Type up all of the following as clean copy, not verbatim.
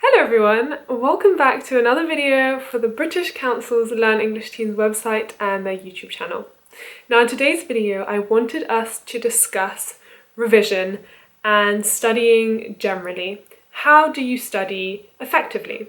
Hello everyone, welcome back to another video for the British Council's Learn English Teens website and their YouTube channel. Now in today's video I wanted us to discuss revision and studying generally. How do you study effectively?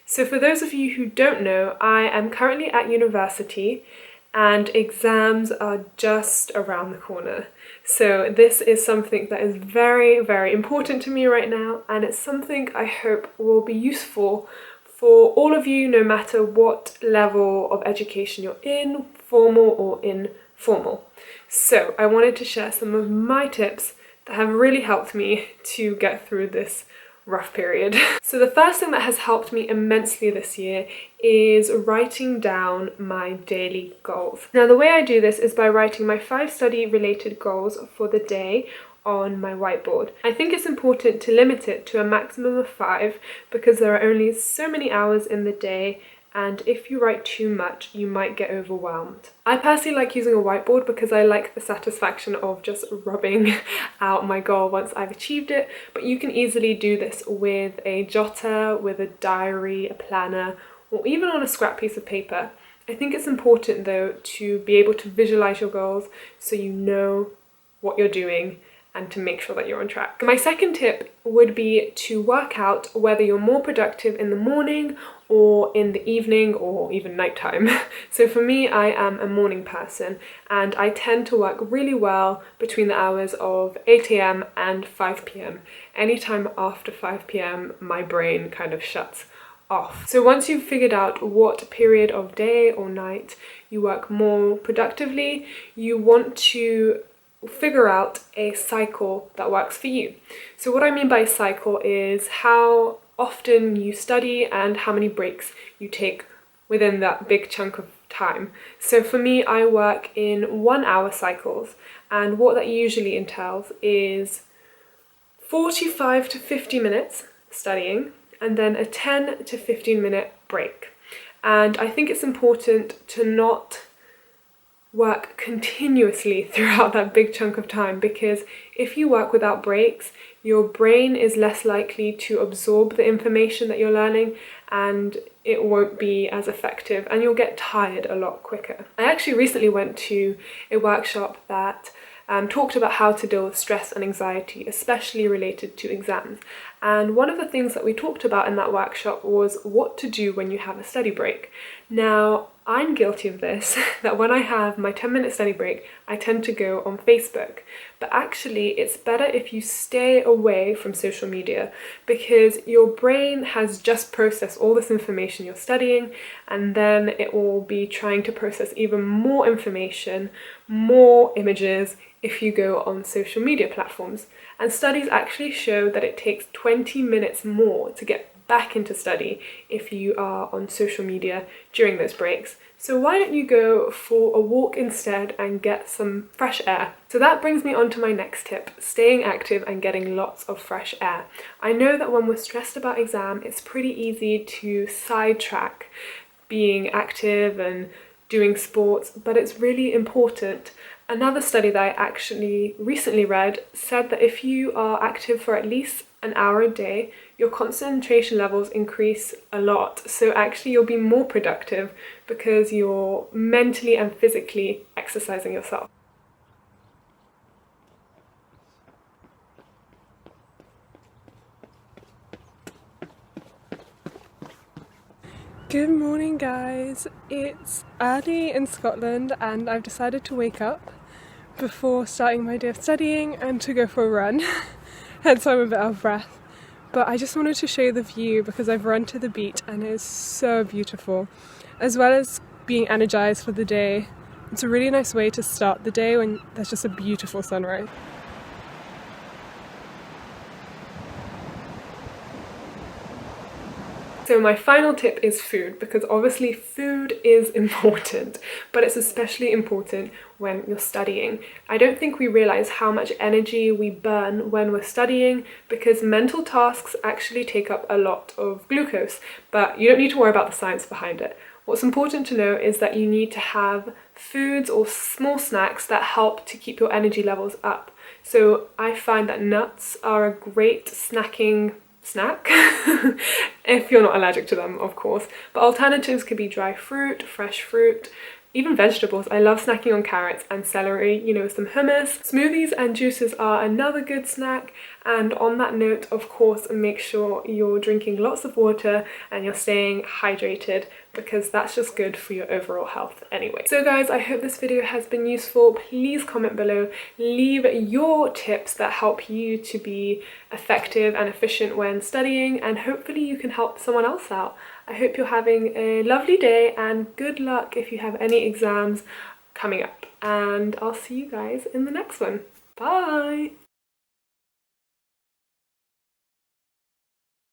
So for those of you who don't know, I am currently at university and exams are just around the corner. So this is something that is very, very important to me right now, and it's something I hope will be useful for all of you, no matter what level of education you're in, formal or informal. So I wanted to share some of my tips that have really helped me to get through this rough period. So the first thing that has helped me immensely this year is writing down my daily goals. Now the way I do this is by writing my 5 study related goals for the day on my whiteboard. I think it's important to limit it to a maximum of 5 because there are only so many hours in the day, and if you write too much, you might get overwhelmed. I personally like using a whiteboard because I like the satisfaction of just rubbing out my goal once I've achieved it, but you can easily do this with a jotter, with a diary, a planner, or even on a scrap piece of paper. I think it's important though to be able to visualize your goals so you know what you're doing and to make sure that you're on track. My second tip would be to work out whether you're more productive in the morning or in the evening or even nighttime. So for me, I am a morning person and I tend to work really well between the hours of 8 AM and 5 PM. Anytime after 5 PM, my brain kind of shuts off. So once you've figured out what period of day or night you work more productively, you want to figure out a cycle that works for you. So what I mean by cycle is how often you study and how many breaks you take within that big chunk of time. So for me, I work in 1 hour cycles, and what that usually entails is 45 to 50 minutes studying and then a 10 to 15 minute break. And I think it's important to not work continuously throughout that big chunk of time, because if you work without breaks, your brain is less likely to absorb the information that you're learning and it won't be as effective and you'll get tired a lot quicker. I actually recently went to a workshop that talked about how to deal with stress and anxiety, especially related to exams. And one of the things that we talked about in that workshop was what to do when you have a study break. Now, I'm guilty of this, that when I have my 10-minute study break, I tend to go on Facebook. But actually, it's better if you stay away from social media because your brain has just processed all this information you're studying, and then it will be trying to process even more information, more images, if you go on social media platforms. And studies actually show that it takes 20 minutes more to get back into study if you are on social media during those breaks. So why don't you go for a walk instead and get some fresh air? So that brings me on to my next tip, staying active and getting lots of fresh air. I know that when we're stressed about exam, it's pretty easy to sidetrack being active and doing sports, but it's really important. Another study that I actually recently read said that if you are active for at least an hour a day, your concentration levels increase a lot. So actually you'll be more productive because you're mentally and physically exercising yourself. Good morning guys, it's early in Scotland and I've decided to wake up before starting my day of studying and to go for a run, hence why I'm a bit out of breath. But I just wanted to show you the view because I've run to the beach and it is so beautiful. As well as being energized for the day, it's a really nice way to start the day when there's just a beautiful sunrise. So my final tip is food, because obviously food is important, but it's especially important when you're studying. I don't think we realize how much energy we burn when we're studying because mental tasks actually take up a lot of glucose, but you don't need to worry about the science behind it. What's important to know is that you need to have foods or small snacks that help to keep your energy levels up. So I find that nuts are a great snacking snack if you're not allergic to them, of course. But alternatives could be dry fruit, fresh fruit, even vegetables. I love snacking on carrots and celery, you know, some hummus. Smoothies and juices are another good snack. And on that note, of course, make sure you're drinking lots of water and you're staying hydrated, because that's just good for your overall health anyway. So guys, I hope this video has been useful. Please comment below, leave your tips that help you to be effective and efficient when studying, and hopefully you can help someone else out. I hope you're having a lovely day and good luck if you have any exams coming up, and I'll see you guys in the next one. Bye!